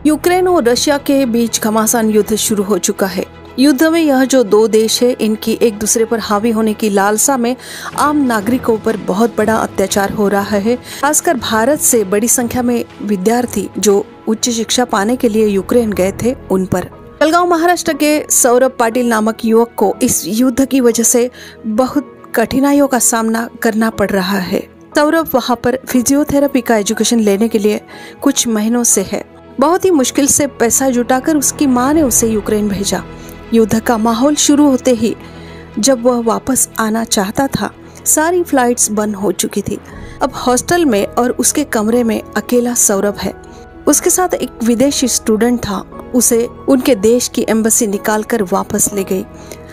Ukraine और Russia के बीच घमासान युद्ध शुरू हो चुका है। युद्ध में यह जो दो देश है, इनकी एक दूसरे पर हावी होने की लालसा में आम नागरिकों पर बहुत बड़ा अत्याचार हो रहा है। खासकर भारत से बड़ी संख्या में विद्यार्थी जो उच्च शिक्षा पाने के लिए यूक्रेन गए थे, उन पर। जलगांव महाराष्ट्र के सौरभ पाटिल नामक युवक को इस युद्ध की वजह से बहुत कठिनाइयों का सामना करना पड़ रहा है। सौरभ वहाँ पर फिजियोथेरेपी का एजुकेशन लेने के लिए कुछ महीनों से है। बहुत ही मुश्किल से पैसा जुटाकर उसकी माँ ने उसे यूक्रेन भेजा। युद्ध का माहौल शुरू होते ही जब वह वापस आना चाहता था, सारी फ्लाइट्स बंद हो चुकी थी। अब हॉस्टल में और उसके कमरे में अकेला सौरभ है। उसके साथ एक विदेशी स्टूडेंट था, उसे उनके देश की एम्बेसी निकालकर वापस ले गई।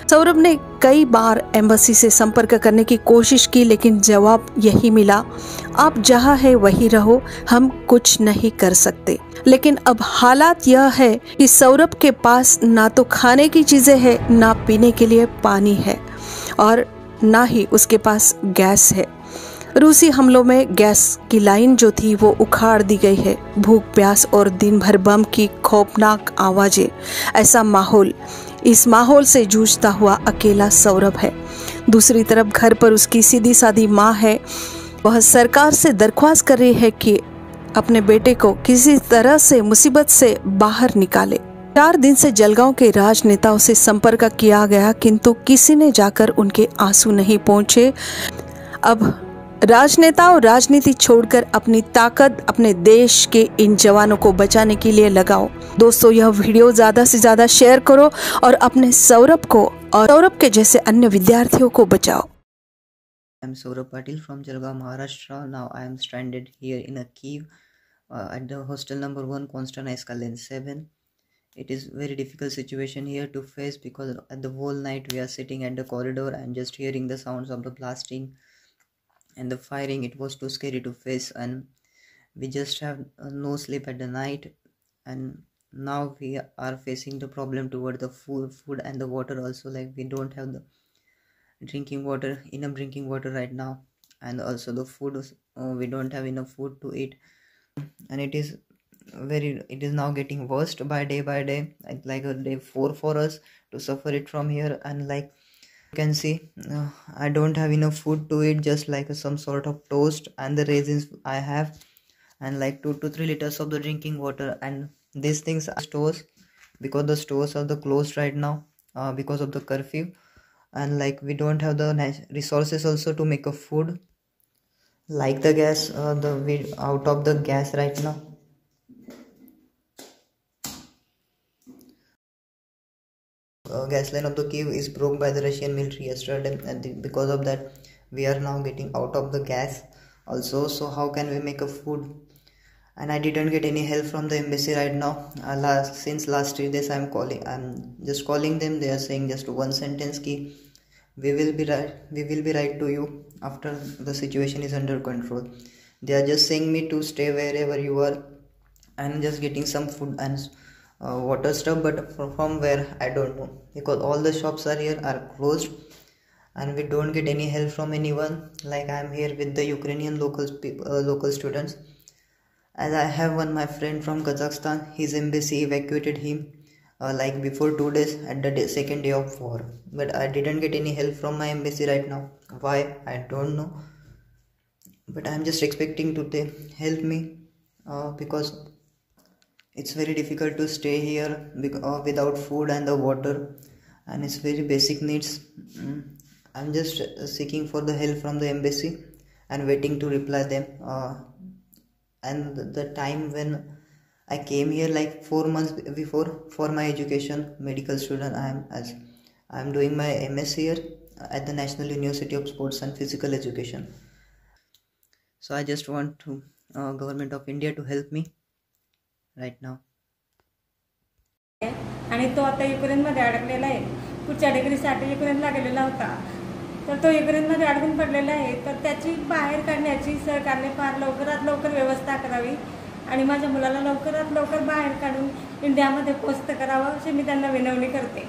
सौरभ ने कई बार एम्बेसी से संपर्क करने की कोशिश की, लेकिन जवाब यही मिला, आप जहाँ है वहीं रहो, हम कुछ नहीं कर सकते। लेकिन अब हालात यह है कि सौरभ के पास ना तो खाने की चीजें है, ना पीने के लिए पानी है और ना ही उसके पास गैस है। रूसी हमलों में गैस की लाइन जो थी वो उखाड़ दी गई है। भूख प्यास और दिन भर बम की खौफनाक आवाजें, ऐसा माहौल। इस माहौल से जूझता हुआ अकेला सौरभ है। दूसरी तरफ घर पर उसकी सीधी सादी माँ है। वह सरकार से दरख्वास्त कर रही है कि अपने बेटे को किसी तरह से मुसीबत से बाहर निकाले। 4 दिन से जलगांव के राजनेताओं से संपर्क किया गया, किंतु किसी ने जाकर उनके आंसू नहीं पहुंचे। अब राजनेता और राजनीति छोड़कर अपनी ताकत अपने देश के इन जवानों को बचाने के लिए लगाओ। दोस्तों, यह वीडियो ज्यादा से ज्यादा शेयर करो और अपने सौरभ को और सौरभ के जैसे अन्य विद्यार्थियों को बचाओ। I'm Saurabh Patil from Jalgaon, Maharashtra. Now I am stranded here in a Kyiv at the hostel number 1, Konstantinska Lane 7. It is very difficult situation here to face because at the whole night we are sitting at the corridor and just hearing the sounds of the blasting and the firing. It was too scary to face, and we just have no sleep at the night. And now we are facing the problem toward the food and the water also. Like, we don't have the enough drinking water right now, and also the food, we don't have enough food to eat, and it is now getting worse by day. It's like a day 4 for us to suffer it from here. And like you can see, I don't have enough food to eat, just like some sort of toast and the raisins I have, and like 2 to 3 liters of the drinking water. And these things are stores, because the stores are closed right now because of the curfew. And like, we don't have the resources also to make a food, like the gas, we out of the gas right now. Gas line of the Kyiv is broke by the Russian military yesterday, and because of that we are now getting out of the gas also. So how can we make a food? And I didn't get any help from the embassy right now. Since last 3 days I'm just calling them. They are saying just one sentence ki we will be right to you after the situation is under control. They are just saying me to stay wherever you are, and just getting some food and water stuff, but from where I don't know, because all the shops are here are closed, and we don't get any help from anyone. Like, I am here with the Ukrainian local students, as I have my friend from Kazakhstan. His embassy evacuated him like before 2 days at the second day of war, but I didn't get any help from my embassy right now. Why, I don't know, but I'm just expecting to they help me because it's very difficult to stay here without food and the water, and it's very basic needs. I'm just seeking for the help from the embassy and waiting to reply them. And the time when I came here, like 4 months before, for my education, medical student, I am doing my MS here at the National University of Sports and Physical Education. So I just want to government of India to help me right now. आणि तो आता युक्रेनमध्ये अडकलेला आहे. पुढच्या डिग्रीसाठी युक्रेनला गेलेला होता, तर तो युक्रेनमध्ये अडकून पडलेला आहे. तर त्याची बाहेर काढण्याची सरकारने फार लवकरात लवकर व्यवस्था करावी आणि माझ्या मुलाला लवकरात लवकर बाहेर काढून इंडियामध्ये पोस्ट करावं, अशी मी त्यांना विनवणी करते.